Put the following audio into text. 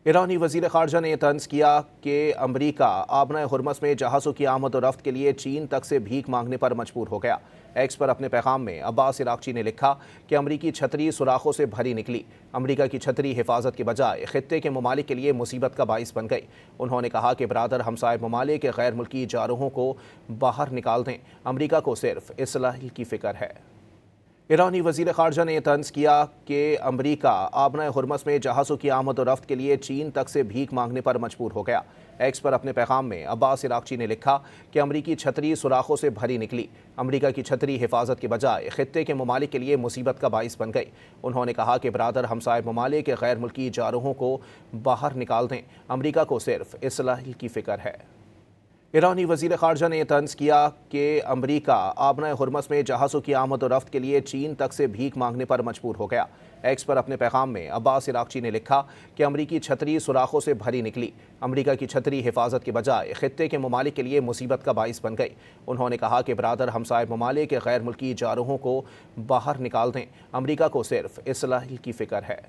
ईरानी वज़ीर ख़ारजा ने तंज़ किया कि अमरीका आबना हुर्मस में जहाज़ों की आमद और रफ्त के लिए चीन तक से भीख मांगने पर मजबूर हो गया। एक्स पर अपने पैगाम में अब्बास इराक़ची ने लिखा कि अमरीकी छतरी सुराखों से भरी निकली। अमरीका की छतरी हिफाजत के बजाय खित्ते के ममालिक के लिए मुसीबत का बाइस बन गई। उन्होंने कहा कि बरादर हमसाय ममालिक गैर मुल्की जारहों को बाहर निकाल दें, अमरीका को सिर्फ इसलाह की फ़िक्र है। ईरानी वज़ीर ख़ारजा ने तंज़ किया कि अमरीका आबना हुर्मस में जहाज़ों की आमद और रफ्त के लिए चीन तक से भीख मांगने पर मजबूर हो गया। एक्स पर अपने पैगाम में अब्बास इराक़ची ने लिखा कि अमरीकी छतरी सुराखों से भरी निकली। अमरीका की छतरी हिफाजत के बजाय खित्ते के ममालिक के लिए मुसीबत का बाइस बन गई। उन्होंने कहा कि बरादर हमसाय ममालिक गैर मुल्की जारहों को बाहर निकाल दें, अमरीका को सिर्फ इसलाह की फ़िक्र है। ईरानी वज़ीर ख़ारजा ने तंज़ किया कि अमरीका आबना हुर्मस में जहाज़ों की आमद और रफ्त के लिए चीन तक से भीख मांगने पर मजबूर हो गया। एक्स पर अपने पैगाम में अब्बास इराक़ची ने लिखा कि अमरीकी छतरी सुराखों से भरी निकली। अमरीका की छतरी हिफाजत के बजाय खित्ते के ममालिक के लिए मुसीबत का बाइस बन गई। उन्होंने कहा कि बरादर हमसाय ममालिक गैर मुल्की जारहों को बाहर निकाल दें, अमरीका को सिर्फ इसलाह की फ़िक्र है।